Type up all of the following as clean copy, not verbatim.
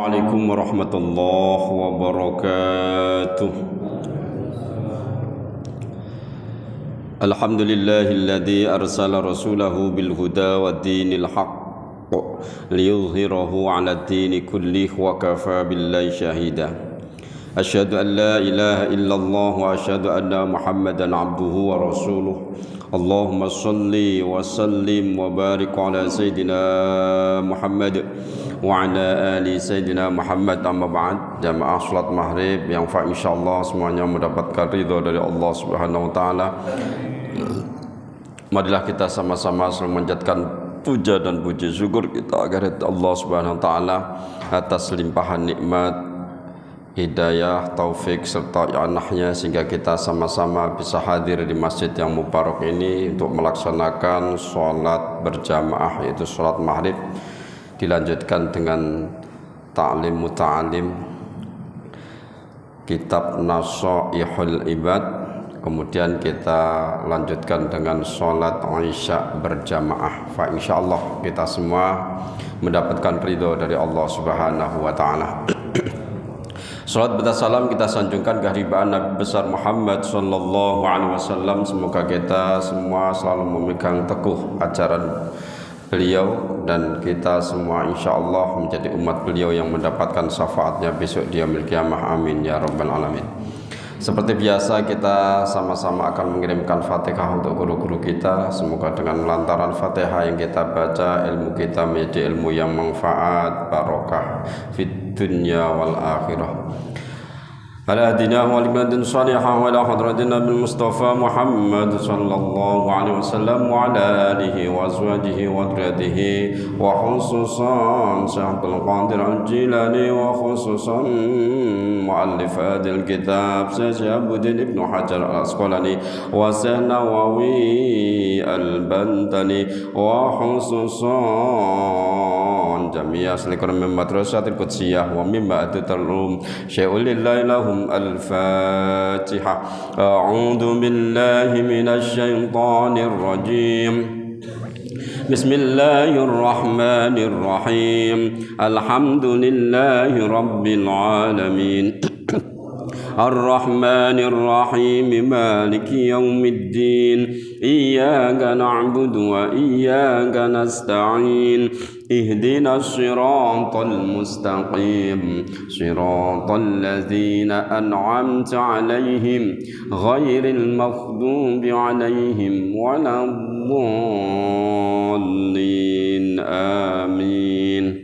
Assalamualaikum warahmatullahi wabarakatuh. Alhamdulillahilladzi arsala rasulahu bil huda wa dinil haqq liyudhhirahu 'ala ad-dini kullih wa kafa billahi shahida. Asyhadu an la ilaha illallah wa asyhadu anna Muhammadan 'abduhu wa rasuluh. Allahumma shalli wa sallim wa barik 'ala sayidina Muhammad wa ala ali sayyidina Muhammad. Amma ba'd. Jamaah salat maghrib yang insyaallah semuanya mendapatkan ridha dari Allah Subhanahu wa taala. Marilah kita sama-sama selalu menjadikan puja dan puji syukur kita agar Allah Subhanahu wa taala atas limpahan nikmat, hidayah, taufik serta i'anahnya sehingga kita sama-sama bisa hadir di masjid yang mubarak ini untuk melaksanakan sholat berjamaah, yaitu sholat maghrib, dilanjutkan dengan ta'lim muta'alim kitab Nasaihul Ibad, kemudian kita lanjutkan dengan sholat Isya berjamaah. Fa insyaallah kita semua mendapatkan ridho dari Allah Subhanahu wa taala. Salat bersalam kita sanjungkan kehadiran Nabi besar Muhammad sallallahu alaihi wasallam. Semoga kita semua selalu memegang teguh ajaran beliau dan kita semua insyaallah menjadi umat beliau yang mendapatkan syafaatnya besok di yaumil qiyamah. Amin ya rabbal alamin. Seperti biasa kita sama-sama akan mengirimkan Fatihah untuk guru-guru kita. Semoga dengan lantaran Fatihah yang kita baca, ilmu kita menjadi ilmu yang manfaat, barokah fid dunya wal akhirah. Ala hadina wa limadin salihah wa ala hadratin Nabi Mustafa Muhammad sallallahu alaihi wasallam wa ala alihi wa azwajihi wa dhurriyyatihi wa khususan Syaikhul Qadir Al-Jilani wa khususan muallif hadil kitab Syekh Abuddin Ibnu Hajar Al-Asqalani wa Syekh Nawawi Al-Bantani wa khususan jami'ah selikor min madrasatil qudsiyah wa min ba'datul ulum syai'ulillahi lahum al-Fatihah. A'udzu billahi minasy syaithanir rajim. Bismillahirrahmanirrahim. Alhamdulillahi rabbil alamin. Ar-Rahmanir Rahim, Maliki Yaumiddin. Iyyaka na'budu wa iyyaka nasta'in. Ihdinas siratal mustaqim, siratal ladzina an'amta 'alaihim ghairil maghdubi 'alaihim waladdallin. Amin.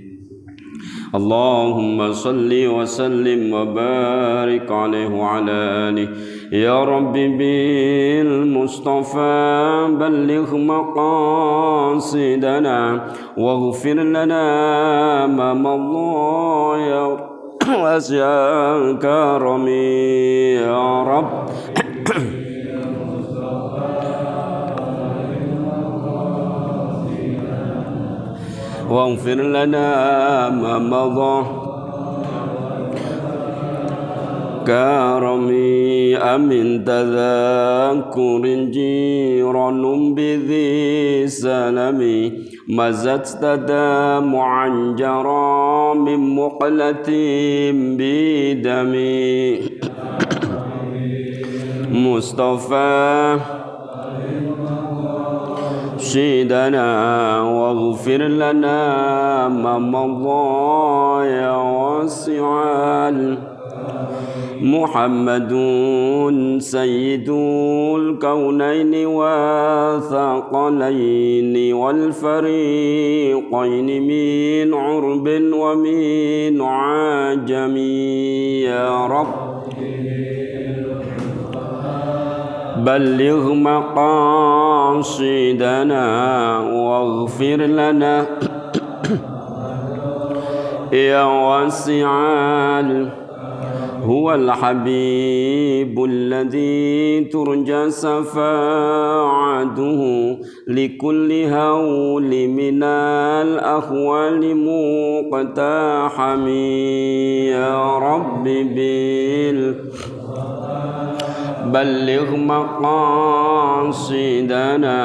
Allahumma salli wa sallim wa barik alaihi wa ala alihi. Ya Rabbi bil Mustafa balligh maqasidana waghfir lana ma madha ya wasi'a karami ya Rabb. واغفر لنا ما مضى كرمي أمن تذكر جيران بذي سلمي مزت دمعا جرى من مقلة بدمي مصطفى شيدنا واغفر لنا ما مضى يا واسع. محمد سيد الكونين والثقلين والفريقين من عرب ومن عجم يا رب. بلغ مقاصدنا واغفر لنا يا واسع. هو الحبيب الذي ترجى شفاعته لكل هول من الأحوال مقتحم يا رب بلغ مقاصدنا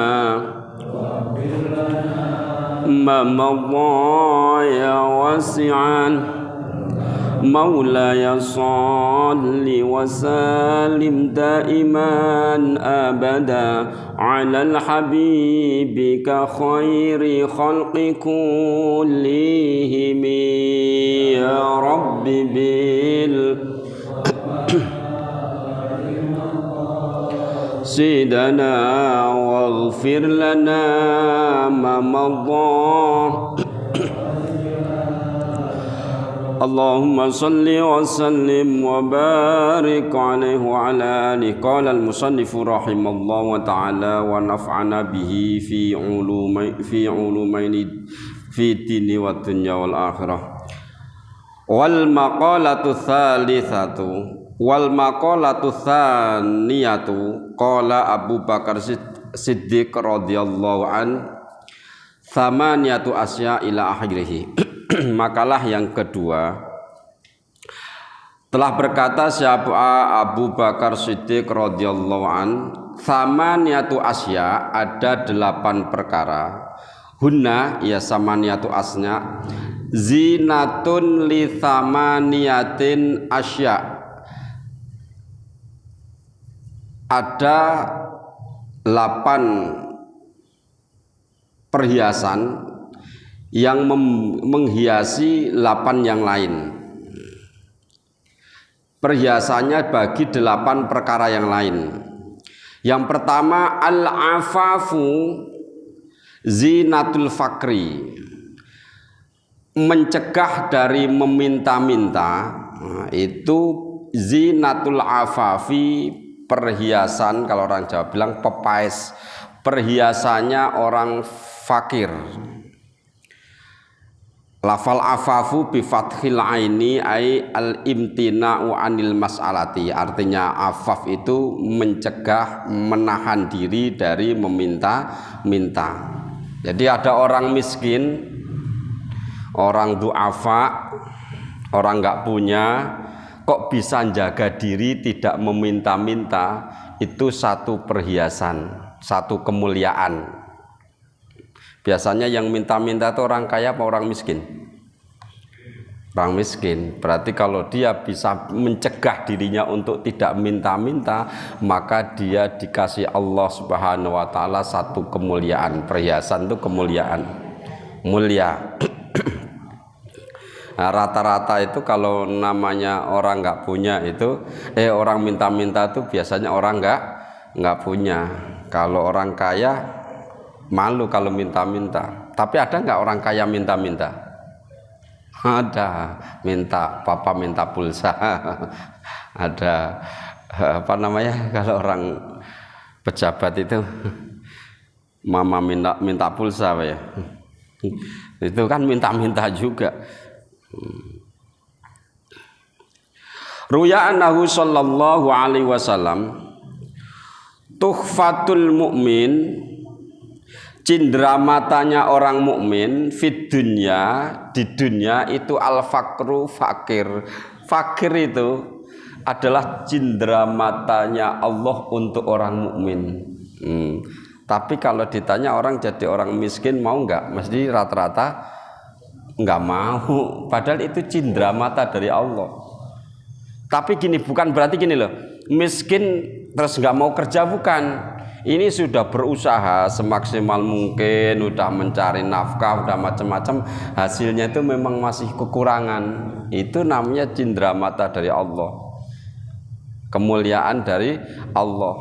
ما مضى يا واسعا مولاي صل وسلم دائما أبدا على الحبيب خير خلق كلهم يا رب سيدنا واغفر لنا ما مضى اللهم صل وسلم وبارك عليه وعلى آله. قال المصنف رحمه الله تعالى ونفعنا به في علومين في الدين والدنيا والآخرة. والمقالة الثانية قال أبو بكر الصديق رضي الله عنه ثمانية أشياء إلى آخره. Makalah yang kedua, telah berkata siapa Abu Bakar Siddiq radhiyallahu an, samaniyatu asya, ada 8 perkara, hunna ya samaniyatu asnya, zinatun li samaniyatin asya, ada 8 perhiasan yang menghiasi 8 yang lain. Perhiasannya bagi 8 perkara yang lain. Yang pertama, al-afafu zinatul fakri, mencegah dari meminta-minta. Itu zinatul afafi, perhiasan, kalau orang Jawa bilang pepais, perhiasannya orang fakir. Lafal afafu bi fathil aini ai al imtina'u anil mas'alati, artinya afaf itu mencegah, menahan diri dari meminta-minta. Jadi ada orang miskin, orang du'afa, orang nggak punya, kok bisa jaga diri tidak meminta-minta, itu satu perhiasan, satu kemuliaan. Biasanya yang minta-minta itu orang kaya apa orang miskin? Orang miskin. Berarti kalau dia bisa mencegah dirinya untuk tidak minta-minta, maka dia dikasih Allah Subhanahu wa taala satu kemuliaan. Perhiasan itu kemuliaan, mulia. Nah, rata-rata itu kalau namanya orang nggak punya itu, orang minta-minta itu biasanya orang nggak punya. Kalau orang kaya malu kalau minta-minta. Tapi ada nggak orang kaya minta-minta? Ada, papa minta pulsa. Ada apa namanya, kalau orang pejabat itu mama minta pulsa apa ya? Itu kan minta-minta juga. Ruya annahu sallallahu alaihi wasallam tuhfatul mu'min, cindera matanya orang mukmin, fid dunya, di dunia itu al fakru, fakir. Fakir itu adalah cindera matanya Allah untuk orang mukmin. Tapi kalau ditanya orang jadi orang miskin mau nggak? Mesti rata-rata nggak mau. Padahal itu cindera mata dari Allah. Tapi gini, bukan berarti gini loh, miskin terus nggak mau kerja, bukan. Ini sudah berusaha semaksimal mungkin, udah mencari nafkah, udah macam-macam, hasilnya itu memang masih kekurangan. Itu namanya cindera mata dari Allah, kemuliaan dari Allah.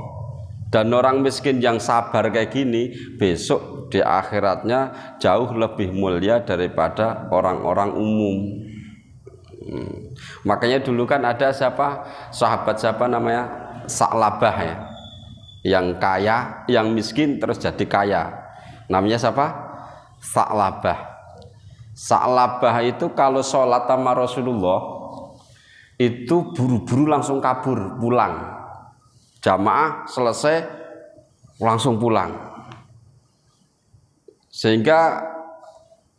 Dan orang miskin yang sabar kayak gini, besok di akhiratnya jauh lebih mulia daripada orang-orang umum. Makanya dulu kan ada sahabat siapa namanya, Sa'labah ya, yang kaya, yang miskin terus jadi kaya. Namanya siapa? Sa'labah. Sa'labah itu kalau sholat sama Rasulullah itu buru-buru langsung kabur pulang. Jamaah selesai langsung pulang. Sehingga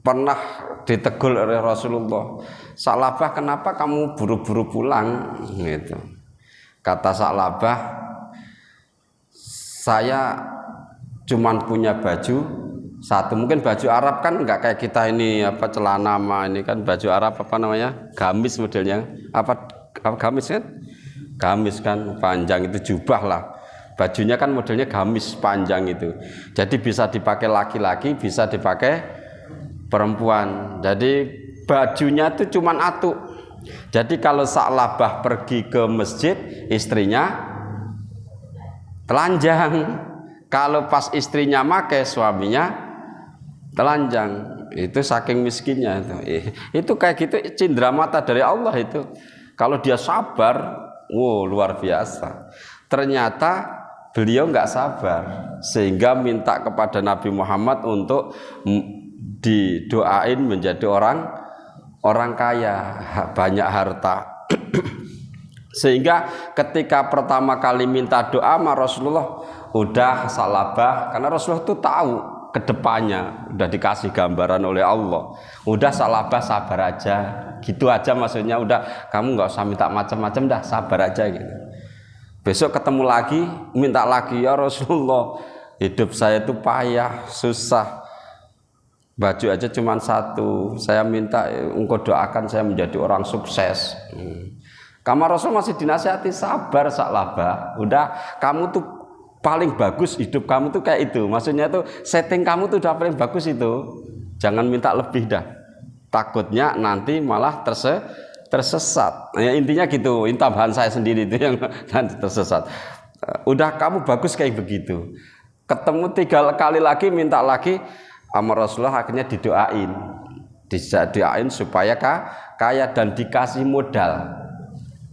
pernah ditegur oleh Rasulullah, Sa'labah, kenapa kamu buru-buru pulang? Gitu. Kata Sa'labah, saya cuman punya baju satu. Mungkin baju Arab kan nggak kayak kita ini apa celana sama ini kan baju Arab apa namanya gamis modelnya apa gamis kan, gamis kan panjang itu jubah lah, bajunya kan modelnya gamis panjang itu, jadi bisa dipakai laki-laki bisa dipakai perempuan. Jadi bajunya itu cuman atuk. Jadi kalau Sa'labah pergi ke masjid istrinya telanjang, kalau pas istrinya make suaminya telanjang. Itu saking miskinnya itu kayak gitu cindera mata dari Allah itu. Kalau dia sabar, wow luar biasa. Ternyata beliau nggak sabar sehingga minta kepada Nabi Muhammad untuk didoain menjadi orang kaya, banyak harta. Sehingga ketika pertama kali minta doa sama Rasulullah, udah Sa'labah, karena Rasulullah itu tahu kedepannya, udah dikasih gambaran oleh Allah. Udah Sa'labah sabar aja, gitu aja maksudnya. Udah kamu nggak usah minta macam-macam, dah sabar aja gitu. Besok ketemu lagi, minta lagi, ya Rasulullah, hidup saya itu payah, susah. Baju aja cuma satu, saya minta engkau doakan saya menjadi orang sukses. Kamar Rasul masih dinasihati, sabar Sa'labah, udah kamu tuh paling bagus, hidup kamu tuh kayak itu, maksudnya tuh setting kamu tuh udah paling bagus itu, jangan minta lebih dah, takutnya nanti malah tersesat. Ya, intinya gitu, ini tambahan saya sendiri itu yang nanti tersesat. Udah kamu bagus kayak begitu, ketemu 3 kali lagi minta lagi sama Rasulullah, akhirnya didoain supaya kaya dan dikasih modal.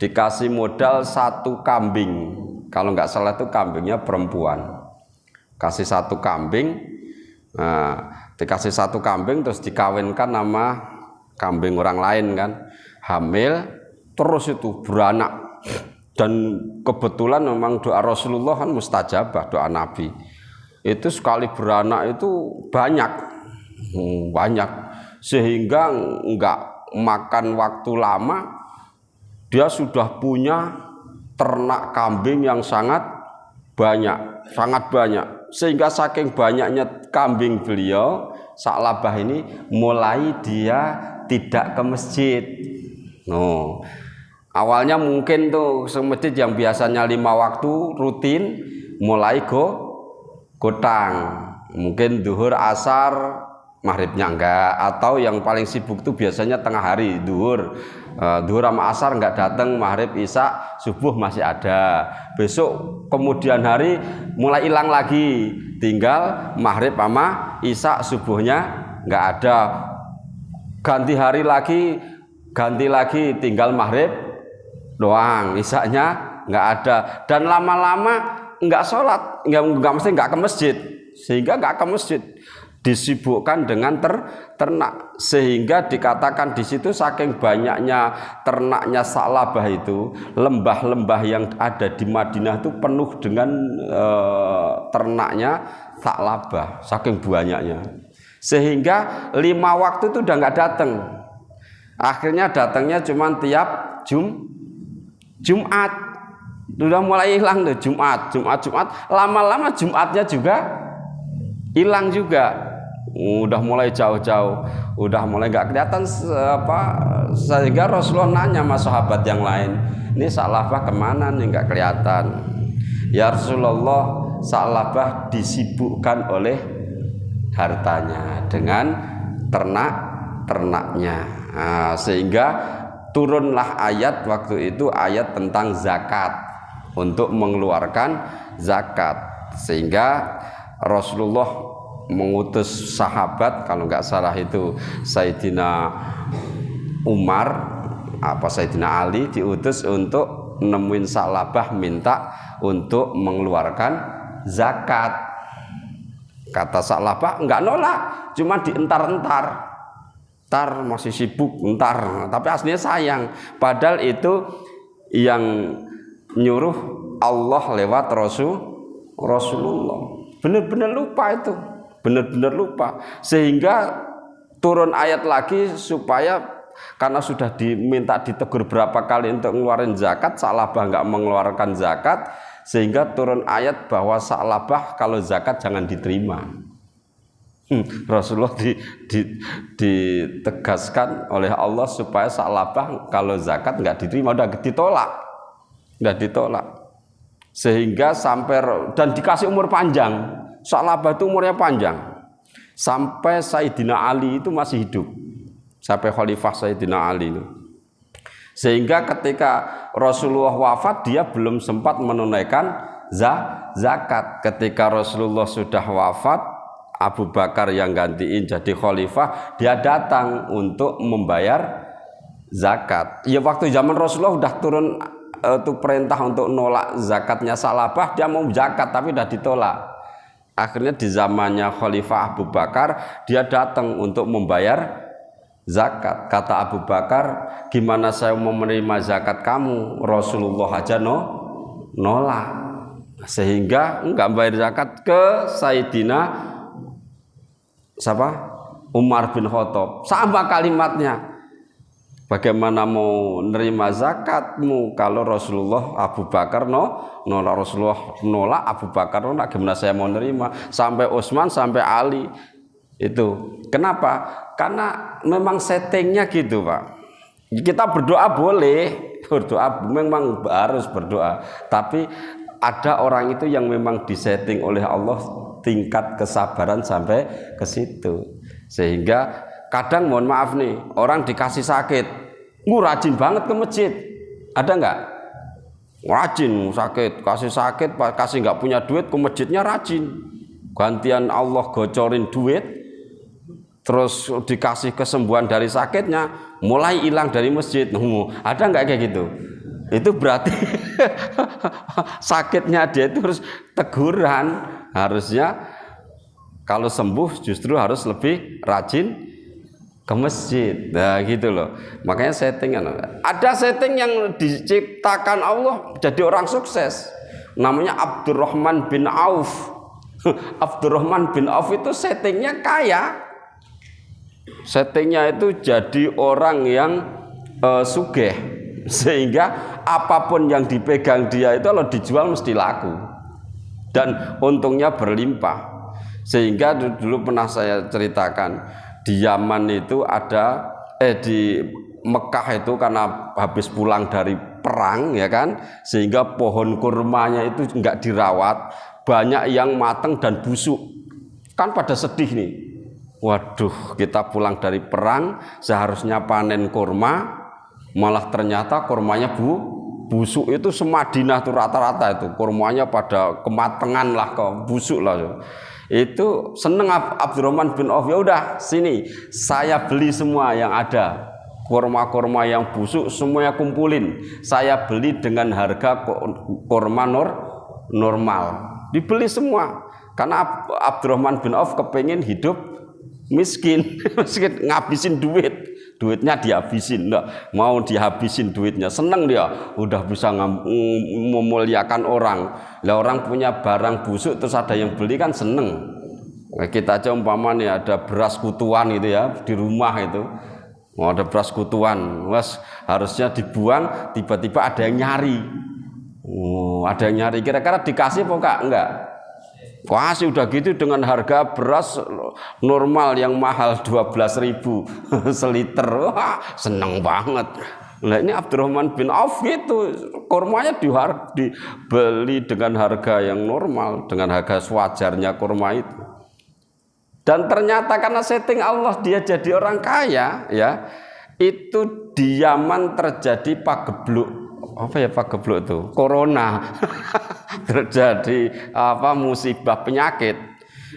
Dikasih modal 1 kambing, kalau nggak salah itu kambingnya perempuan. Kasih 1 kambing, nah, dikasih 1 kambing terus dikawinkan sama kambing orang lain kan, hamil terus itu beranak. Dan kebetulan memang doa Rasulullah kan mustajabah, doa Nabi itu sekali beranak itu banyak sehingga nggak makan waktu lama dia sudah punya ternak kambing yang sangat banyak, sehingga saking banyaknya kambing beliau Sa'labah ini mulai dia tidak ke masjid. Awalnya mungkin tuh masjid yang biasanya 5 waktu rutin mulai gotang, mungkin duhur, asar, maghribnya enggak, atau yang paling sibuk tuh biasanya tengah hari, duhur sama asar enggak datang, maghrib, isya, subuh masih ada. Besok kemudian hari mulai hilang lagi, tinggal maghrib sama isya, subuhnya enggak ada. Ganti hari lagi, tinggal maghrib doang, isyanya enggak ada. Dan lama-lama enggak sholat, mesti enggak ke masjid, sehingga enggak ke masjid, disibukkan dengan ternak, sehingga dikatakan di situ saking banyaknya ternaknya Sa'labah itu, lembah-lembah yang ada di Madinah itu penuh dengan ternaknya Sa'labah, saking banyaknya, sehingga 5 waktu itu udah nggak datang. Akhirnya datangnya cuma tiap Jumat. Udah mulai hilang tuh Jumat. Lama-lama Jumatnya juga hilang juga. Udah mulai jauh-jauh, udah mulai nggak kelihatan sehingga Rasulullah nanya sama sahabat yang lain, ini Sa'labah kemana nih, nggak kelihatan. Ya Rasulullah, Sa'labah disibukkan oleh hartanya dengan ternaknya. Sehingga turunlah ayat waktu itu, ayat tentang zakat, untuk mengeluarkan zakat, sehingga Rasulullah mengutus sahabat, kalau nggak salah itu Sayyidina Umar Sayyidina Ali, diutus untuk nemuin Sa'labah, minta untuk mengeluarkan zakat. Kata Sa'labah nggak nolak, cuma dientar-entar, masih sibuk, entar, tapi aslinya sayang, padahal itu yang nyuruh Allah lewat Rasulullah. Benar-benar lupa itu, benar-benar lupa, sehingga turun ayat lagi supaya, karena sudah diminta ditegur berapa kali untuk ngeluarin zakat, Sa'labah nggak mengeluarkan zakat, sehingga turun ayat bahwa Sa'labah kalau zakat jangan diterima. Rasulullah ditegaskan oleh Allah supaya salabah kalau zakat nggak diterima, udah ditolak, sehingga sampai dan dikasih umur panjang. Salabah itu umurnya panjang sampai Sayyidina Ali itu masih hidup, sampai Khalifah Sayyidina Ali itu. Sehingga ketika Rasulullah wafat dia belum sempat menunaikan zakat. Ketika Rasulullah sudah wafat, Abu Bakar yang gantiin jadi khalifah, dia datang untuk membayar zakat. Ya waktu zaman Rasulullah udah turun itu perintah untuk nolak zakatnya salabah, dia mau zakat tapi udah ditolak. Akhirnya di zamannya Khalifah Abu Bakar dia datang untuk membayar zakat. Kata Abu Bakar, gimana saya mau menerima zakat kamu? Rasulullah aja nolak, sehingga enggak bayar zakat ke Sayyidina Umar bin Khattab. Sama kalimatnya, bagaimana mau nerima zakatmu kalau Rasulullah Abu Bakar nolak? Rasulullah nolak, Abu Bakar nolak, gimana saya mau nerima? Sampai Utsman, sampai Ali. Itu kenapa? Karena memang settingnya gitu, Pak. Kita berdoa boleh, berdoa memang harus berdoa, tapi ada orang itu yang memang disetting oleh Allah tingkat kesabaran sampai ke situ. Sehingga kadang mohon maaf nih, orang dikasih sakit, rajin banget ke masjid. Ada nggak? Rajin sakit, kasih sakit, kasih nggak punya duit ke masjidnya rajin. Gantian Allah gocorin duit, terus dikasih kesembuhan dari sakitnya, mulai hilang dari masjid. Ada nggak kayak gitu? Itu berarti sakitnya dia itu harus teguran. Harusnya kalau sembuh justru harus lebih rajin ke masjid. Nah gitu loh. Makanya settingan. Ada setting yang diciptakan Allah jadi orang sukses. Namanya Abdurrahman bin Auf. Abdurrahman bin Auf itu settingnya kaya. Settingnya itu jadi orang yang sugih. Sehingga apapun yang dipegang dia itu kalau dijual mesti laku dan untungnya berlimpah. Sehingga dulu pernah saya ceritakan di Yaman itu ada di Mekah itu karena habis pulang dari perang ya kan, sehingga pohon kurmanya itu enggak dirawat, banyak yang matang dan busuk. Kan pada sedih nih. Waduh, kita pulang dari perang seharusnya panen kurma, malah ternyata kurmanya busuk. Itu semadinah tuh rata-rata itu kurmanya pada kematangan lah, busuk lah. Itu seneng Abdurrahman bin Auf, ya udah sini saya beli semua yang ada, kurma-kurma yang busuk semuanya kumpulin, saya beli dengan harga kurma normal, dibeli semua. Karena Abdurrahman bin Auf kepengen hidup miskin, ngabisin duitnya dihabisin, enggak mau dihabisin duitnya, seneng dia, udah bisa memuliakan orang. Lah orang punya barang busuk terus ada yang beli kan seneng. Kita aja umpama nih ada beras kutuan gitu ya di rumah itu, mau ada beras kutuan, harusnya dibuang, tiba-tiba ada yang nyari. Ada yang nyari, kira-kira dikasih apa enggak? Kasih udah gitu dengan harga beras normal yang mahal 12.000 seliter. Wah, seneng banget. Nah ini Abdurrahman bin Auf gitu, kurmanya dibeli dengan harga yang normal, dengan harga sewajarnya kurma itu. Dan ternyata karena setting Allah dia jadi orang kaya ya. Itu di Yaman terjadi pagebluk. Apa ya pagebluk itu? Corona. Terjadi musibah penyakit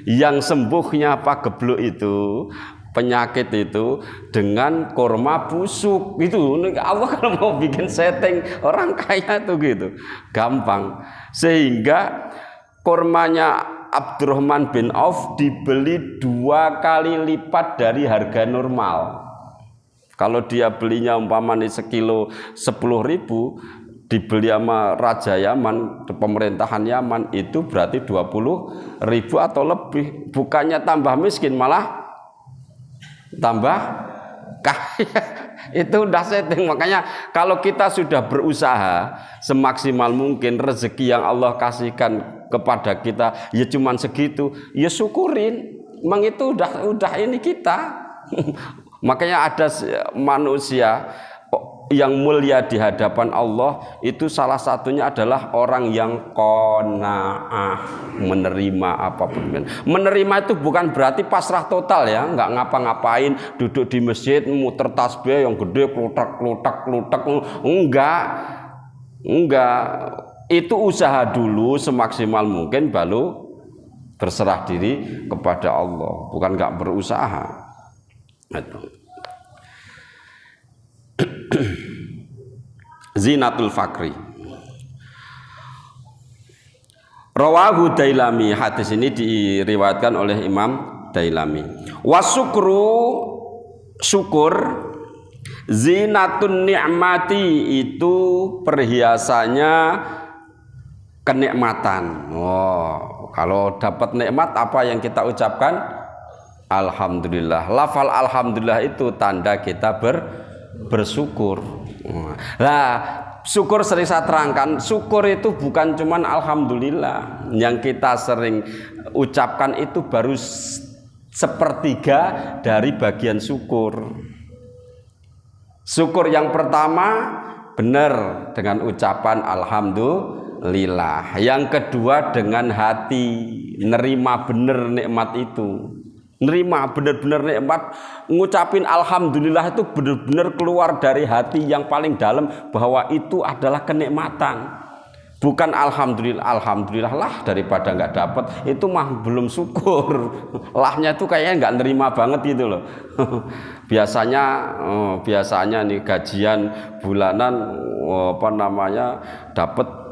yang sembuhnya pagebluk itu, penyakit itu dengan kurma busuk. Itu Allah kalau mau bikin setting orang kaya tuh gitu gampang. Sehingga kurmanya Abdurrahman bin Auf dibeli 2 kali lipat dari harga normal. Kalau dia belinya umpamanya sekilo 10.000, dibeli sama Raja Yaman, pemerintahan Yaman itu berarti 20.000 atau lebih. Bukannya tambah miskin, malah tambah kaya. Itu udah setting. Makanya kalau kita sudah berusaha semaksimal mungkin, rezeki yang Allah kasihkan kepada kita ya cuman segitu, ya syukurin. Memang itu udah ini kita. Makanya ada manusia yang mulia di hadapan Allah itu salah satunya adalah orang yang qanaah, menerima apapun. Menerima itu bukan berarti pasrah total ya, nggak ngapa-ngapain, duduk di masjid muter tasbih yang gede klutak, enggak. Itu usaha dulu semaksimal mungkin baru berserah diri kepada Allah, bukan nggak berusaha. Zinatul Fakri. Rawahu Dailami, hadis ini diriwayatkan oleh Imam Dailami. Wasukru, syukur, zinatun ni'mati, itu perhiasannya kenikmatan. Kalau dapat nikmat apa yang kita ucapkan? Alhamdulillah. Lafal alhamdulillah itu tanda kita bersyukur. Nah, syukur sering saya terangkan, syukur itu bukan cuman alhamdulillah. Yang kita sering ucapkan itu baru sepertiga dari bagian syukur. Syukur yang pertama benar dengan ucapan alhamdulillah. Yang kedua dengan hati, nerima benar nikmat itu. Nerima benar-benar nikmat, ngucapin alhamdulillah itu benar-benar keluar dari hati yang paling dalam bahwa itu adalah kenikmatan. Bukan alhamdulillah lah daripada nggak dapat, itu mah belum syukur. Lahnya itu kayaknya nggak nerima banget gitu loh. Biasanya nih gajian bulanan dapat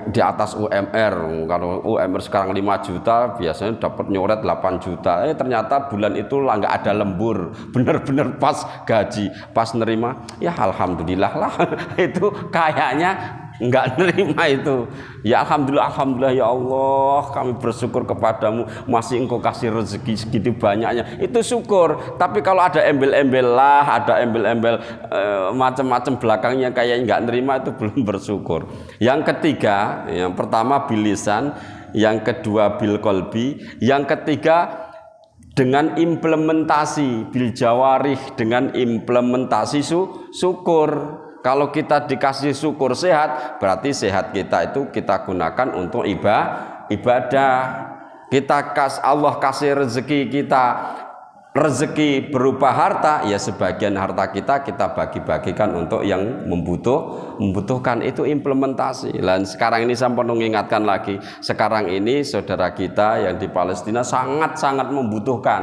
di atas UMR. Kalau UMR sekarang 5 juta biasanya dapat nyoret 8 juta. Ternyata bulan itu lah nggak ada lembur, bener-bener pas gaji, pas nerima ya alhamdulillah lah. Itu kayaknya nggak nerima itu. Ya alhamdulillah ya Allah, kami bersyukur kepadamu masih engkau kasih rezeki segitu banyaknya, itu syukur. Tapi kalau ada embel-embel lah, ada embel-embel macam-macam belakangnya kayak nggak nerima, itu belum bersyukur. Yang ketiga, yang pertama bilisan, yang kedua bil qalbi, yang ketiga dengan implementasi bil jawarih, dengan implementasi syukur. Kalau kita dikasih syukur sehat, berarti sehat kita itu kita gunakan untuk ibadah. Allah kasih rezeki kita, rezeki berupa harta, ya sebagian harta kita bagi-bagikan untuk yang membutuhkan, itu implementasi. Dan sekarang ini saya perlu mengingatkan lagi, sekarang ini saudara kita yang di Palestina sangat-sangat membutuhkan.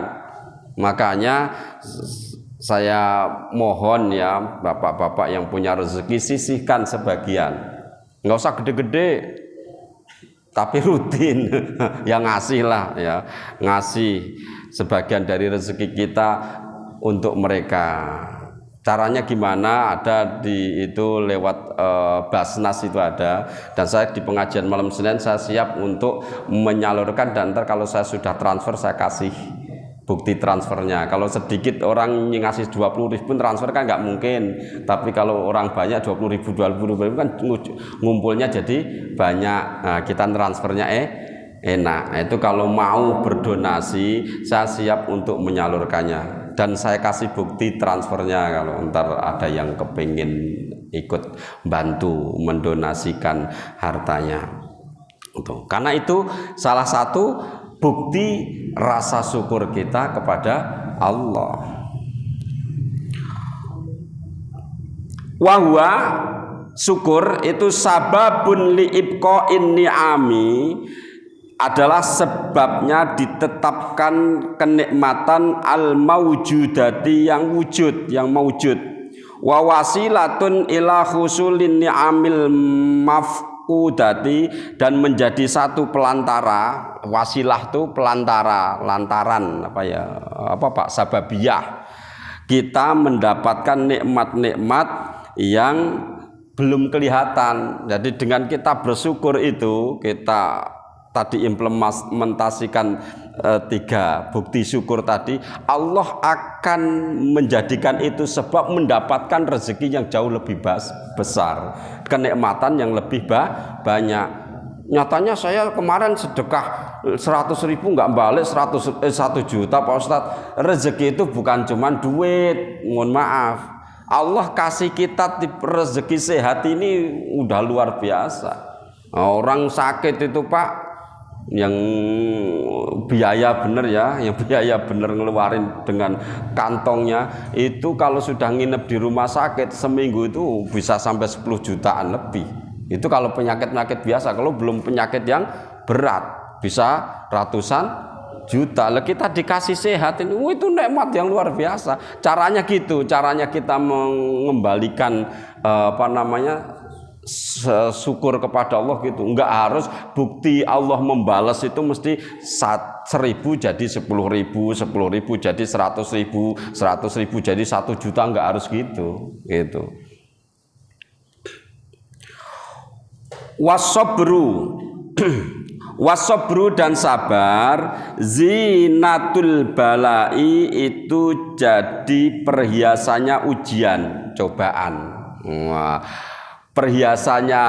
Makanya saya mohon ya bapak-bapak yang punya rezeki, sisihkan sebagian, nggak usah gede-gede tapi rutin yang ngasih lah ya, ngasih sebagian dari rezeki kita untuk mereka. Caranya gimana? Ada di itu lewat Basnas itu ada, dan saya di pengajian malam Senin saya siap untuk menyalurkan, dan ntar kalau saya sudah transfer saya kasih bukti transfernya. Kalau sedikit orang ngasih 20.000 transfer kan nggak mungkin, tapi kalau orang banyak 20.000 kan ngumpulnya jadi banyak. Nah, kita transfernya enak. Itu kalau mau berdonasi saya siap untuk menyalurkannya, dan saya kasih bukti transfernya kalau ntar ada yang kepingin ikut bantu mendonasikan hartanya. Karena itu salah satu bukti rasa syukur kita kepada Allah. Wahwa syukur itu sababun liibqa'in ni'ami, adalah sebabnya ditetapkan kenikmatan al-maujudati yang wujud, yang maujud. Wa wasilatun ila husulin ni'amil mafqudati, dan menjadi satu pelantara. Wasilah itu lantaran Pak, sababiyah. Kita mendapatkan nikmat-nikmat yang belum kelihatan. Jadi dengan kita bersyukur itu, kita tadi implementasikan 3 bukti syukur tadi, Allah akan menjadikan itu sebab mendapatkan rezeki yang jauh lebih besar, kenikmatan yang lebih banyak. Nyatanya saya kemarin sedekah 100.000 nggak balik 1 juta Pak Ustadz. Rezeki itu bukan cuma duit, mohon maaf. Allah kasih kita rezeki sehat ini udah luar biasa. Orang sakit itu Pak, yang biaya bener ya, yang biaya bener ngeluarin dengan kantongnya itu kalau sudah nginep di rumah sakit seminggu itu bisa sampai 10 jutaan lebih. Itu kalau penyakit-penyakit biasa, kalau belum penyakit yang berat bisa ratusan juta. Lah kita dikasih sehat ini, itu nikmat yang luar biasa. Caranya gitu, caranya kita mengembalikan syukur kepada Allah gitu. Enggak harus bukti Allah membalas itu mesti 1.000 jadi 10.000, 10.000 jadi 100.000, 100.000 jadi 1 juta, enggak harus gitu. Gitu. Wasobru dan sabar, zinatul balai, itu jadi perhiasannya ujian, cobaan. Wah, perhiasannya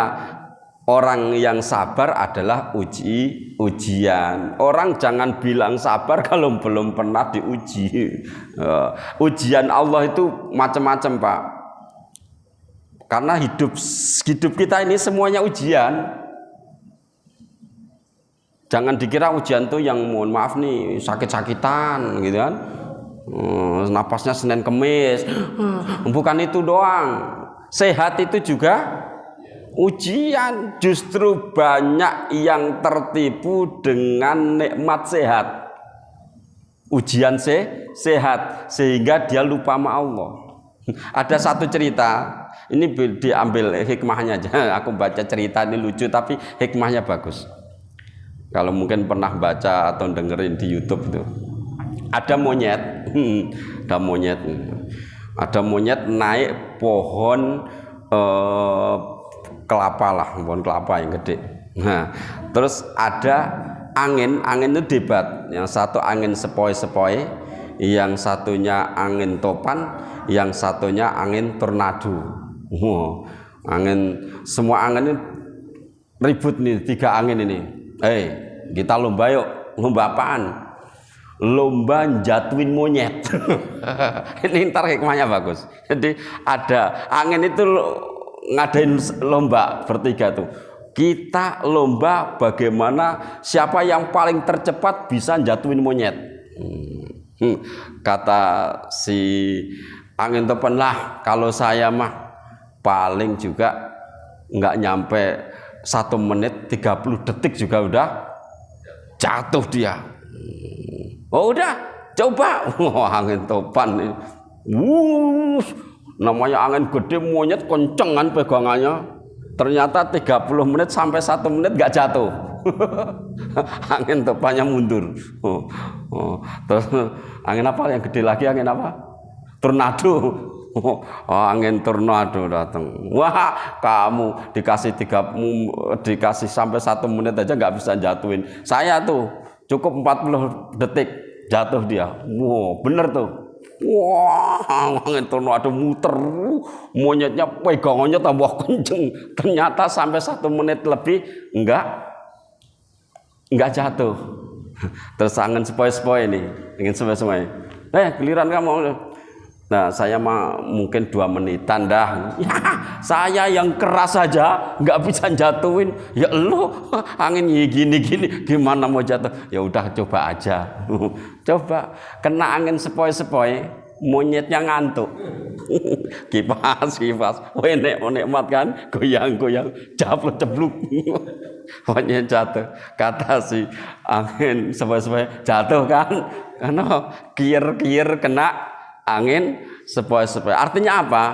orang yang sabar adalah ujian. Orang jangan bilang sabar kalau belum pernah diuji. Ujian Allah itu macam-macam Pak. Karena hidup kita ini semuanya ujian. Jangan dikira ujian tuh yang mohon maaf nih sakit-sakitan gitu kan. Napasnya Senin Kemis. Bukan itu doang. Sehat itu juga ujian. Justru banyak yang tertipu dengan nikmat sehat. Ujian sehat sehingga dia lupa sama Allah. Ada satu cerita. Ini diambil hikmahnya aja. Aku baca cerita ini lucu tapi hikmahnya bagus. Kalau mungkin pernah baca atau dengerin di YouTube itu. Ada monyet. Ada monyet naik pohon kelapa lah, pohon kelapa yang gede. Nah, terus ada angin itu debat. Yang satu angin sepoi-sepoi, yang satunya angin topan, yang satunya angin tornado. Semua angin ini ribut nih, 3 angin ini. Kita lomba yuk. Lomba apaan? Lomba jatuhin monyet. Ini ntar hikmahnya bagus. Jadi ada angin itu ngadain lomba bertiga tuh. Kita lomba bagaimana siapa yang paling tercepat bisa jatuhin monyet. Kata si angin topan, lah kalau saya mah paling juga nggak nyampe 1 menit 30 detik juga udah jatuh dia. Oh udah coba. Angin topan namanya angin gede, monyet kenceng kan pegangannya. Ternyata 30 menit sampai 1 menit nggak jatuh. Angin topannya mundur. Terus angin apa yang gede lagi? Angin apa? Tornado. Angin tornado datang. Wah, kamu dikasih sampai 1 menit aja nggak bisa jatuhin. Saya tuh cukup 40 detik jatuh dia. Wow, bener tuh. Wah, angin tornado muter. Monyetnya pegangannya tambah kenceng. Ternyata sampai 1 menit lebih enggak jatuh. Terus angin sepoi-sepoi nih, angin sepoi-sepoi. Giliran kamu. Nah, saya mah mungkin 2 menitan dah. Ya, saya yang keras saja nggak bisa jatuhin. Ya lo angin gini gimana mau jatuh? Ya udah coba aja. Coba kena angin sepoi-sepoi, monyetnya ngantuk. Kipas. Nikmat kan? Goyang, jeblok. Monyet jatuh. Kata si angin sepoi-sepoi, jatuh kan? Karena kier kena angin sepoi-sepoi. Artinya apa?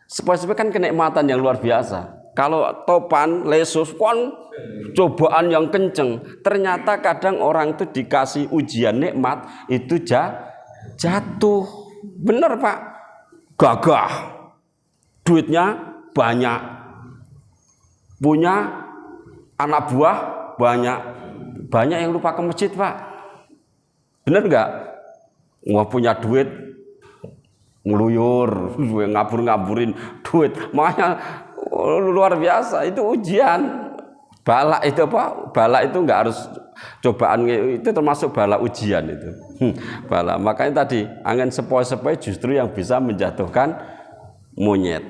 Sepoi-sepoi kan kenikmatan yang luar biasa. Kalau topan, lesus, cobaan yang kenceng. Ternyata kadang orang itu dikasih ujian nikmat itu jatuh. Bener Pak? Gagah. Duitnya banyak. Punya anak buah banyak. Banyak yang lupa ke masjid Pak. Bener nggak? Wah punya duit ngeluyur, ngabur-ngaburin duit. Makanya luar biasa itu ujian. Bala itu apa? Bala itu enggak harus cobaan, itu termasuk bala ujian itu. Bala. Makanya tadi angin sepoi-sepoi justru yang bisa menjatuhkan monyet.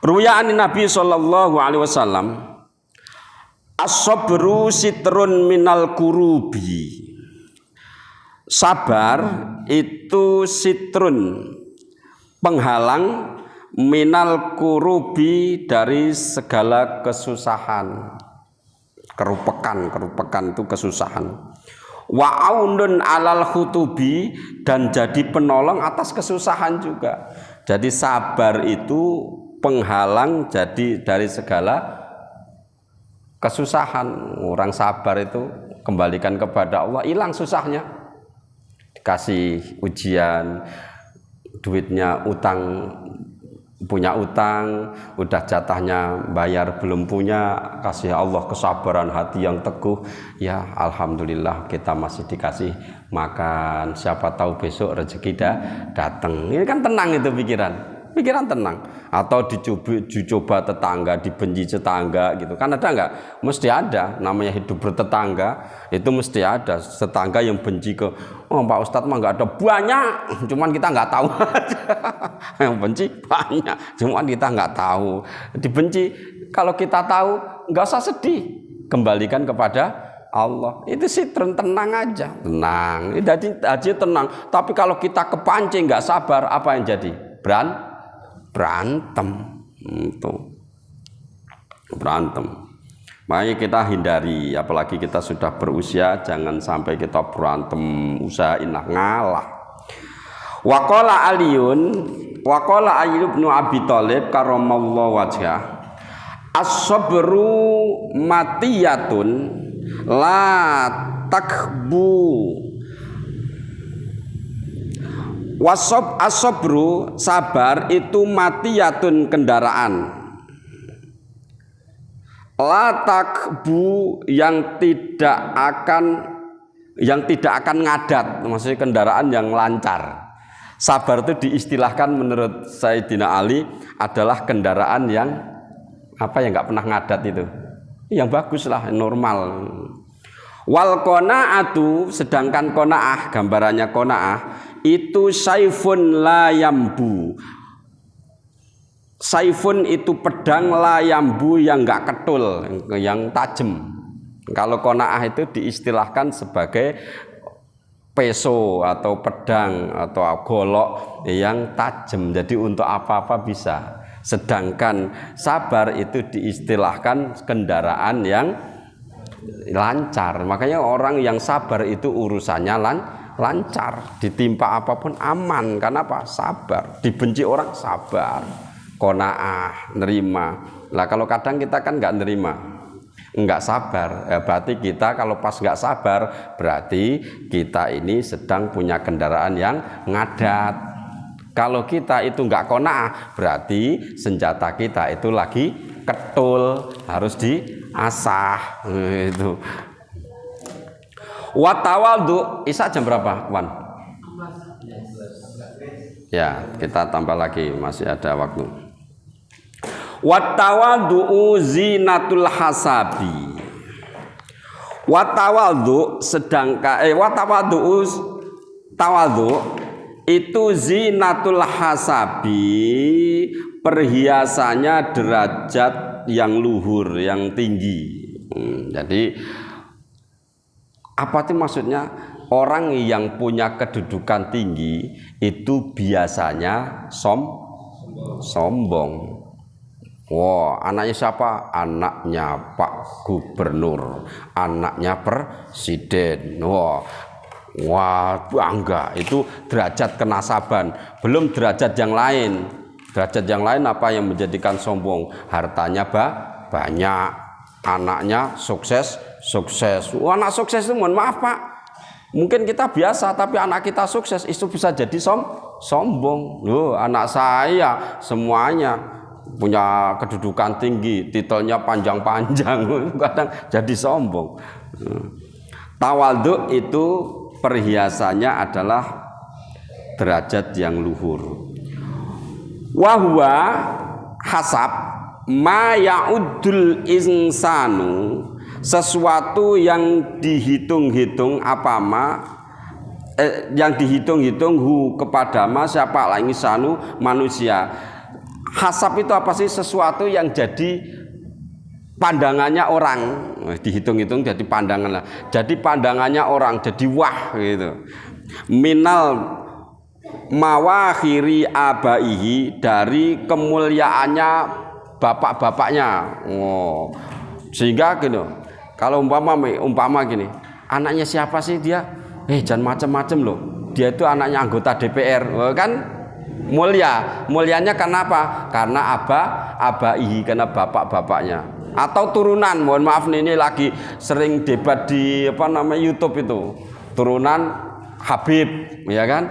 Ruwayat Nabi sallallahu alaihi wasallam, as-sabru sitrun minal kurubi. Sabar itu sitrun, penghalang, minal kurubi, dari segala kesusahan. Kerupekan itu kesusahan. Wa aunun alal khutubi, dan jadi penolong atas kesusahan juga. Jadi sabar itu penghalang jadi dari segala kesusahan. Orang sabar itu kembalikan kepada Allah, hilang susahnya. Dikasih ujian, duitnya utang, punya utang, udah jatahnya bayar belum punya, kasih Allah kesabaran hati yang teguh, ya alhamdulillah kita masih dikasih makan, siapa tahu besok rezeki datang. Ini kan tenang itu pikiran tenang. Atau dicoba tetangga, dibenci tetangga gitu. Kan ada enggak? Mesti ada. Namanya hidup bertetangga, itu mesti ada. Tetangga yang benci ke, oh Pak Ustadz mah enggak ada, banyak, cuman kita enggak tahu. Yang benci banyak, cuman kita enggak tahu. Dibenci, kalau kita tahu enggak usah sedih, kembalikan kepada Allah. Itu sih tenang aja, tenang. Jadi tenang. Tapi kalau kita kepancing enggak sabar, apa yang jadi? Berantem itu, berantem. Makanya kita hindari, apalagi kita sudah berusia, jangan sampai kita berantem, usahain ngalah. Waqala Aliun, waqala Ayyub bin Abi Thalib karramallahu wajhah, as-sabru matiyatun la takbu. As-sabru, sabar itu matiyatun, kendaraan. La takbu, yang tidak akan ngadat, maksudnya kendaraan yang lancar. Sabar itu diistilahkan menurut Sayyidina Ali adalah kendaraan yang apa, yang nggak pernah ngadat itu, yang bagus lah, normal. Wal qanaatu, sedangkan qanaah, gambarannya qanaah itu saifun la yambu. Saifun itu pedang, la yambu yang enggak ketul, yang tajam. Kalau qanaah itu diistilahkan sebagai peso atau pedang atau golok yang tajam. Jadi untuk apa-apa bisa. Sedangkan sabar itu diistilahkan kendaraan yang lancar. Makanya orang yang sabar itu urusannya lancar, ditimpa apapun aman. Karena apa? Sabar. Dibenci orang sabar, qanaah, nerima. Lah kalau kadang kita kan nggak nerima, nggak sabar, berarti kita kalau pas nggak sabar, berarti kita ini sedang punya kendaraan yang ngadat. Kalau kita itu nggak qanaah, berarti senjata kita itu lagi ketul, harus diasah itu. Watawaldu, Isa jam berapa, Wan? Ya, kita tambah lagi, masih ada waktu. Watawaldu zinatul hasabi. Watawaldu, sedangkan tawaldu itu zinatul hasabi, perhiasannya derajat yang luhur, yang tinggi. Jadi apa itu maksudnya? Orang yang punya kedudukan tinggi itu biasanya sombong. Wah, anaknya siapa? Anaknya Pak Gubernur, anaknya Presiden. Wah, bangga. Itu derajat kenasaban. Belum derajat yang lain. Derajat yang lain apa yang menjadikan sombong? Hartanya banyak, anaknya sukses. Anak sukses itu, mohon maaf Pak, mungkin kita biasa, tapi anak kita sukses itu bisa jadi sombong. Loh, anak saya semuanya punya kedudukan tinggi, titelnya panjang-panjang, kadang jadi sombong. Tawadhu itu perhiasannya adalah derajat yang luhur. Wahwa hasab, ma ya'uddul insanu, sesuatu yang dihitung-hitung apa ma yang dihitung-hitung hu kepada ma siapa al insanu manusia. Hasab itu apa sih? Sesuatu yang jadi pandangannya orang, dihitung-hitung jadi pandangan lah. Jadi pandangannya orang, jadi wah gitu. Minal mawakhiri abaihi, dari kemuliaannya bapak-bapaknya. Oh. Sehingga gitu. Kalau umpama gini, anaknya siapa sih dia? Jangan macam-macam loh. Dia itu anaknya anggota DPR, kan? Mulianya karena apa? Karena abaihi, karena bapak-bapaknya. Atau turunan, mohon maaf nih, ini lagi sering debat di YouTube itu. Turunan Habib, ya kan?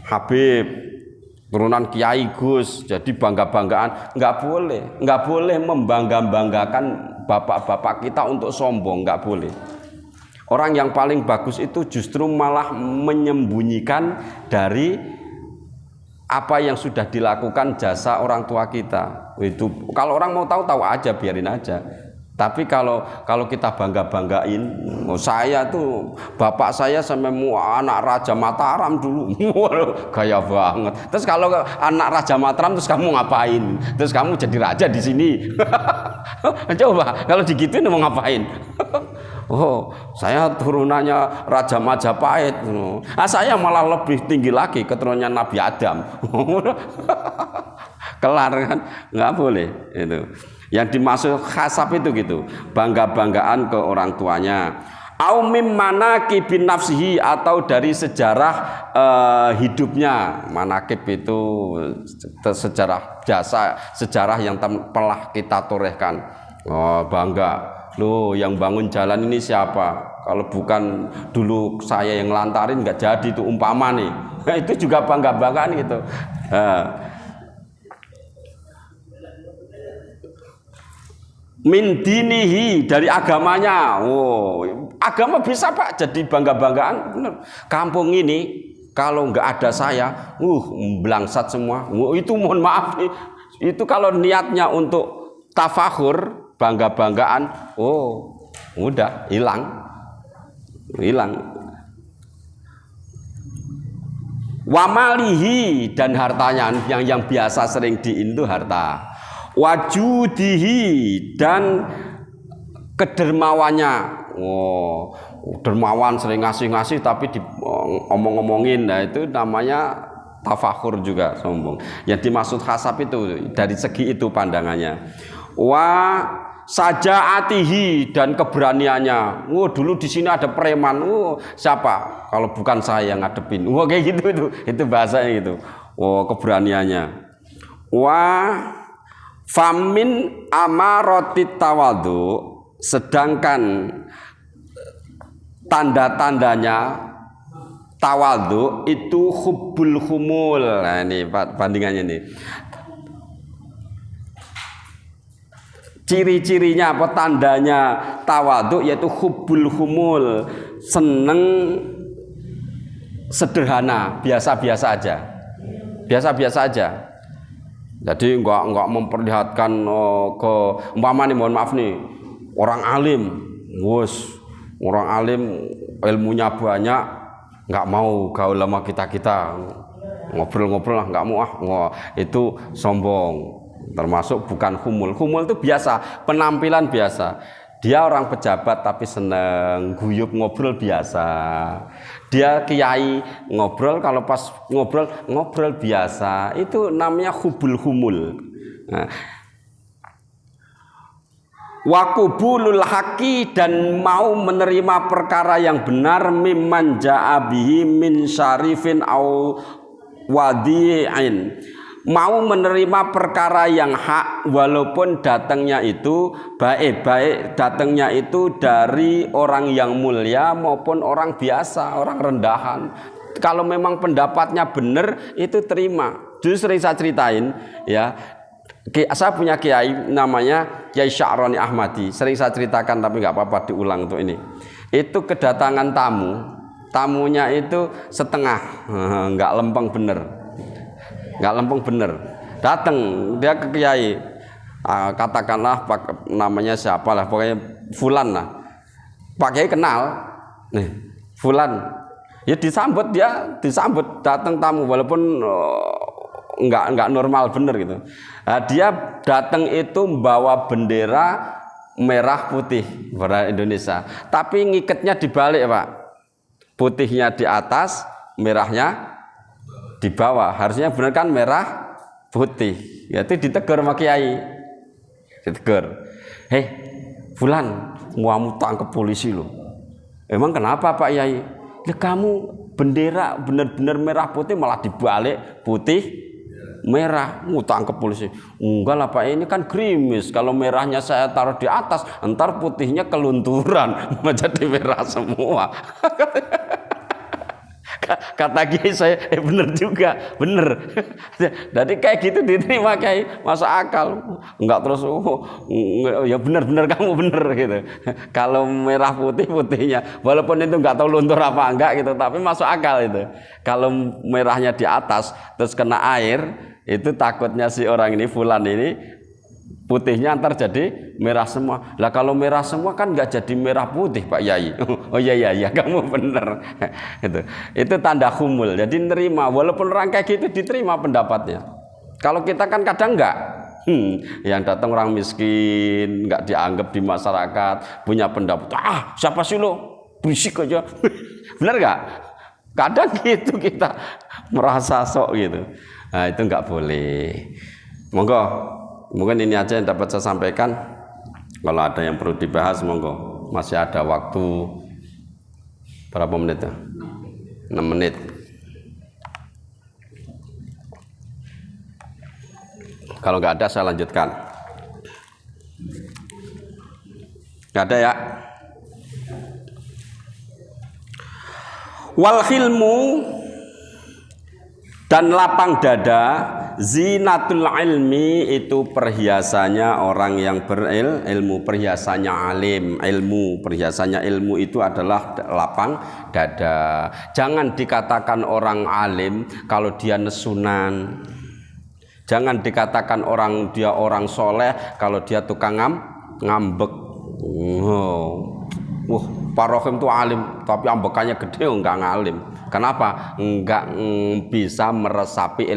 Habib, turunan Kiai Gus, jadi bangga-banggaan. Nggak boleh membangga-banggakan bapak-bapak kita untuk sombong, nggak boleh. Orang yang paling bagus itu justru malah menyembunyikan dari apa yang sudah dilakukan jasa orang tua kita. Itu kalau orang mau tahu aja, biarin aja. Tapi kalau kita bangga-banggain, saya tuh bapak saya sampai anak Raja Mataram dulu. Gaya banget. Terus kalau anak Raja Mataram terus kamu ngapain? Terus kamu jadi raja di sini. Coba kalau digituin mau ngapain? Oh, saya turunannya Raja Majapahit. Saya malah lebih tinggi lagi, keturunannya Nabi Adam. Kelar kan? Nggak boleh itu. Yang dimaksud khasab itu gitu, bangga-banggaan ke orang tuanya. Au mim manaqibin nafsihi, atau dari sejarah hidupnya. Manaqib itu sejarah jasa, sejarah yang telah kita torehkan. Oh, bangga. Loh, yang bangun jalan ini siapa? Kalau bukan dulu saya yang lantarin nggak jadi itu, umpama nih. Nah, itu juga bangga-banggaan gitu. Min dinihi, dari agamanya. Oh, agama bisa Pak jadi bangga-banggaan. Bener. Kampung ini kalau nggak ada saya, belangsat semua. Itu mohon maaf nih. Itu kalau niatnya untuk tafakhur, bangga-banggaan, udah hilang. Wamalihi, dan hartanya, yang biasa sering diintu harta. Wajudihi, dan kedermawannya. Dermawan sering ngasih tapi omong-omongin, nah itu namanya tafakhur juga, sombong. Yang dimaksud hasab itu dari segi itu pandangannya. Sajaatihi, dan keberaniannya. Dulu di sini ada preman. Siapa? Kalau bukan saya yang ngadepin. Kayak gitu itu bahasanya gitu. Keberaniannya. Famin amaratit tawadhu, sedangkan tanda-tandanya tawadhu itu hubbul humul. Nah, ini bandingannya nih. Ciri-cirinya apa, tandanya tawadhu yaitu hubbul humul, seneng sederhana, biasa-biasa aja. Jadi enggak memperlihatkan ke umpama nih, mohon maaf nih, orang alim, orang alim ilmunya banyak, enggak mau gaul sama kita, ngobrol-ngobrol lah, enggak mau itu sombong. Termasuk bukan humul itu biasa, penampilan biasa. Dia orang pejabat tapi seneng guyup, ngobrol biasa. Dia kiai, ngobrol, kalau pas ngobrol biasa. Itu namanya hubbul humul. Waqubulul haqi, dan mau menerima perkara yang benar, mimman ja'a bihi min syarifin au wadi'in. Mau menerima perkara yang hak walaupun datangnya itu baik datangnya itu dari orang yang mulia maupun orang biasa, orang rendahan. Kalau memang pendapatnya benar, itu terima. Justru saya ceritain ya, saya punya kiai namanya Kiai Sya'roni Ahmadi, sering saya ceritakan tapi nggak apa-apa diulang untuk ini. Itu kedatangan tamunya itu setengah, nggak lempeng bener. Datang dia ke kiai, katakanlah namanya siapa lah, pokoknya Fulan lah, Pak Kiai kenal nih Fulan, ya disambut, dia disambut, datang tamu walaupun enggak normal bener gitu. Nah, dia datang itu membawa bendera merah putih bendera Indonesia, tapi ngikatnya dibalik Pak, putihnya di atas, merahnya di bawah. Harusnya bener kan merah putih. Ya itu ditegur sama Kiai, ditegur, hei Fulan, muamu tangkap polisi loh. Emang kenapa Pak Yai? Ya kamu bendera bener-bener merah putih malah dibalik putih merah, ngutang ke polisi. Enggak lah Pak, ini kan gerimis, kalau merahnya saya taruh di atas, entar putihnya kelunturan menjadi merah semua. Kata Kiai saya, bener juga, bener. Jadi kayak gitu diterima Kiai, masuk akal. Enggak terus, ya bener kamu bener gitu. Kalau merah putih putihnya, walaupun itu enggak tahu luntur apa enggak gitu, tapi masuk akal itu. Kalau merahnya di atas terus kena air, itu takutnya si orang ini Fulan ini putihnya antar jadi merah semua. Lah kalau merah semua kan nggak jadi merah putih Pak Yai. Oh iya kamu bener. Itu tanda humul. Jadi nerima, walaupun orang kayak gitu diterima pendapatnya. Kalau kita kan kadang nggak. Yang datang orang miskin, nggak dianggap di masyarakat, punya pendapat. Siapa sih lo? Berisik aja. Bener nggak? Kadang gitu kita merasa sok gitu. Nah itu nggak boleh. Monggo, mungkin ini aja yang dapat saya sampaikan. Kalau ada yang perlu dibahas, monggo. Masih ada waktu berapa menit ya? 6 menit. Kalau nggak ada saya lanjutkan. Nggak ada ya? Wal hilmu dan lapang dada, zinatul ilmi, itu perhiasannya orang yang berilmu, perhiasannya alim, perhiasannya ilmu itu adalah lapang dada. Jangan dikatakan orang alim kalau dia nesunan. Jangan dikatakan dia orang soleh kalau dia tukang ngambek. Pak Rohim itu alim tapi ambekannya gede, enggak ngalim. Kenapa? Enggak bisa meresapi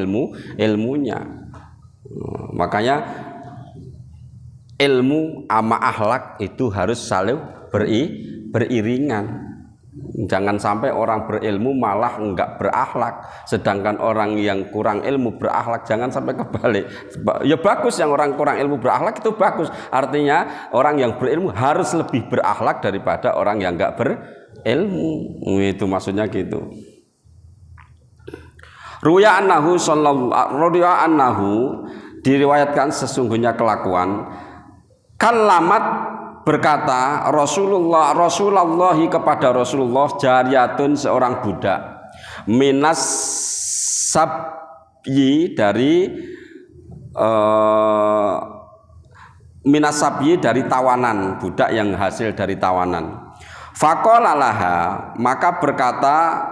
ilmunya. Makanya ilmu sama akhlak itu harus saling beriringan. Jangan sampai orang berilmu malah enggak berakhlak, sedangkan orang yang kurang ilmu berakhlak. Jangan sampai kebalik. Ya bagus yang orang kurang ilmu berakhlak, itu bagus. Artinya orang yang berilmu harus lebih berakhlak daripada orang yang enggak berilmu. Itu maksudnya gitu. Ruya annahu diriwayatkan sesungguhnya kelakuan kalamat berkata Rasulullah kepada Rasulullah, jariyatun seorang budak, minas sabyi dari tawanan, budak yang hasil dari tawanan. Faqala laha, maka berkata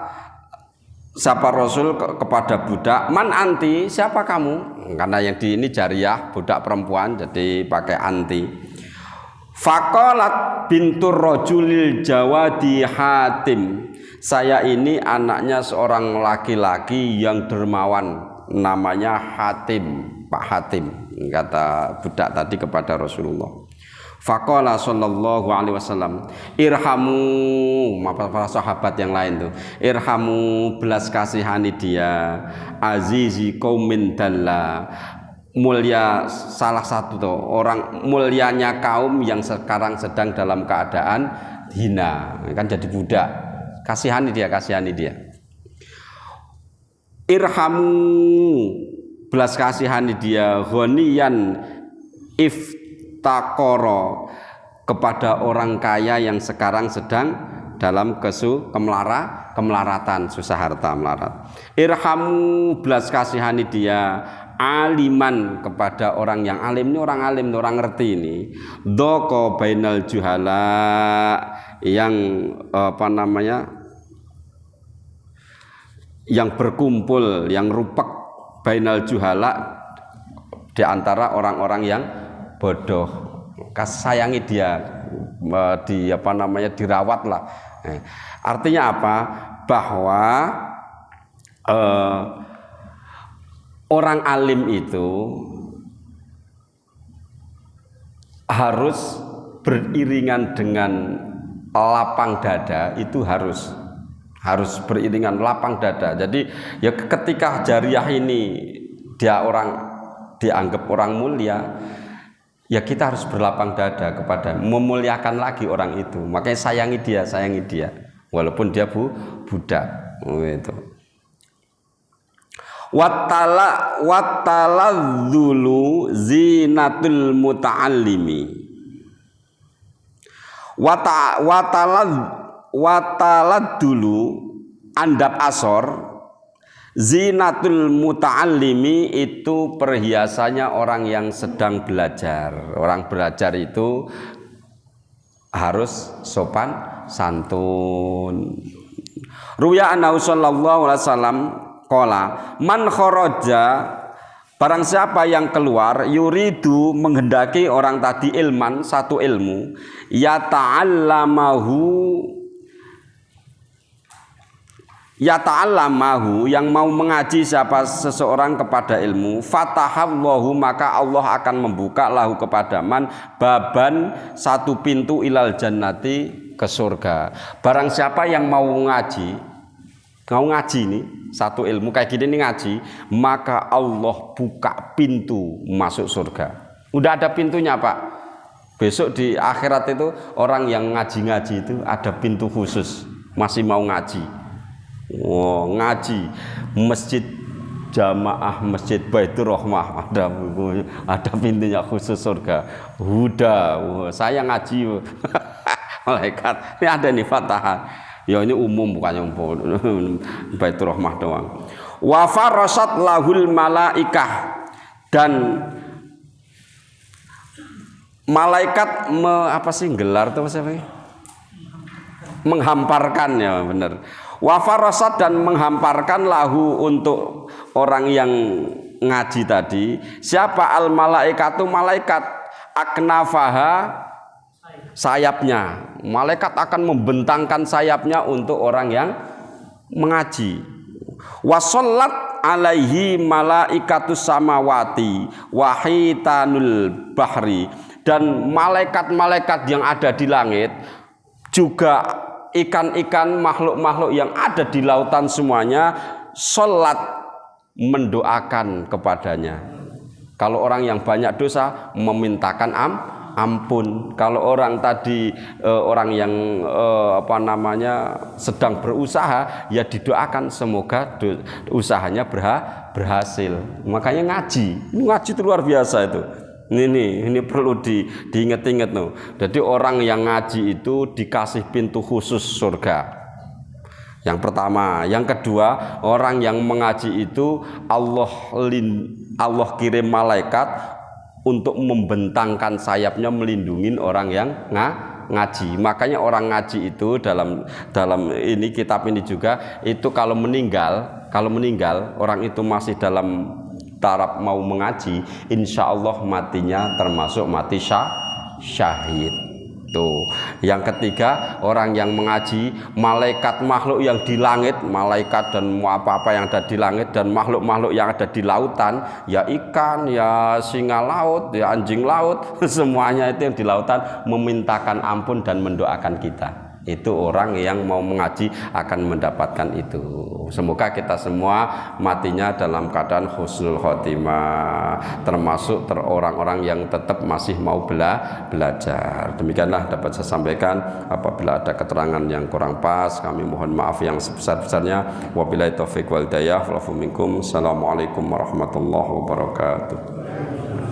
siapa Rasul kepada budak, man anti, siapa kamu? Karena yang di ini jariyah, budak perempuan, jadi pakai anti. Faqalat bintur rajulil jawadi Hatim, saya ini anaknya seorang laki-laki yang dermawan, namanya Hatim, Pak Hatim, kata budak tadi kepada Rasulullah. Faqala sallallahu alaihi wasallam, irhamu, para sahabat yang lain tuh, irhamu, belas kasihani dia, azizi qaumin dalla, mulia salah satu tuh orang mulianya kaum yang sekarang sedang dalam keadaan hina, kan jadi budak. Kasihani dia. Irhamu, belas kasihani dia, ghaniyan iftaqara, kepada orang kaya yang sekarang sedang dalam kemelaratan, susah harta melarat. Irhamu, belas kasihani dia, aliman, kepada orang yang alim. Ini orang alim, orang ngerti ini. Doko bainal juhala, yang yang berkumpul, yang rupak, bainal juhala, di antara orang-orang yang bodoh, sayangi dia, dirawat lah. Artinya apa? Bahwa orang alim itu harus beriringan dengan lapang dada, itu harus beriringan lapang dada. Jadi ya ketika Jariyah ini dia dianggap orang mulia, ya kita harus berlapang dada kepada, memuliakan lagi orang itu. Makanya sayangi dia walaupun dia budak. Itu. Wataladzulu zinatul muta'allimi. Watalad dulu andap asor, zinatul muta'allimi itu perhiasannya orang yang sedang belajar. Orang belajar itu harus sopan santun. Ruya annahu sallallahu alaihi wasallam qala man kharaja, barang siapa yang keluar, yuridu menghendaki orang tadi ilman, satu ilmu, yata'allamahu yang mau mengaji siapa seseorang kepada ilmu, fatahallahu maka Allah akan membuka lahu kepada man baban, satu pintu ilal jannati, ke surga. Barang siapa yang mau ngaji nih, satu ilmu kayak gini nih ngaji, maka Allah buka pintu masuk surga. Udah ada pintunya Pak. Besok di akhirat itu orang yang ngaji itu ada pintu khusus, masih mau ngaji. Ngaji masjid jamaah, masjid Baitur Rahmah, ada pintunya khusus surga. Saya ngaji. Malaikat ini ada nih fatahan. Ya ini umum, bukannya Baitur Rahmah doang. Wa farasat lahul malaikah, dan malaikat gelar tuh apa? Menghamparkan, ya benar. Wa farasat, dan menghamparkan lahu untuk orang yang ngaji tadi. Siapa? Al malaikatu, malaikat, aknafaha, sayapnya. Malaikat akan membentangkan sayapnya untuk orang yang mengaji. Wasollat alaihi malaikatus samawati wahitanul bahri, dan malaikat-malaikat yang ada di langit, juga ikan-ikan, makhluk-makhluk yang ada di lautan semuanya, sholat mendoakan kepadanya. Kalau orang yang banyak dosa, memintakan ampun. Kalau orang tadi orang yang sedang berusaha, ya didoakan semoga usahanya berhasil. Makanya ngaji itu luar biasa itu. Ini perlu diingat-ingat tuh. Jadi orang yang ngaji itu dikasih pintu khusus surga. Yang pertama, yang kedua, orang yang mengaji itu Allah kirim malaikat untuk membentangkan sayapnya melindungi orang yang ngaji. Makanya orang ngaji itu dalam ini kitab ini juga itu kalau meninggal orang itu masih dalam taraf mau mengaji, insya Allah matinya termasuk mati syahid. Tuh. Yang ketiga, orang yang mengaji, malaikat makhluk yang di langit, malaikat dan apa-apa yang ada di langit, dan makhluk-makhluk yang ada di lautan, ya ikan, ya singa laut, ya anjing laut, semuanya itu yang di lautan memintakan ampun dan mendoakan kita. Itu orang yang mau mengaji akan mendapatkan itu. Semoga kita semua matinya dalam keadaan husnul khotimah, termasuk orang-orang yang tetap masih mau belajar. Demikianlah dapat saya sampaikan. Apabila ada keterangan yang kurang pas, kami mohon maaf yang sebesar-besarnya. Wabillahi taufiq wal hidayah. Assalamualaikum warahmatullahi wabarakatuh.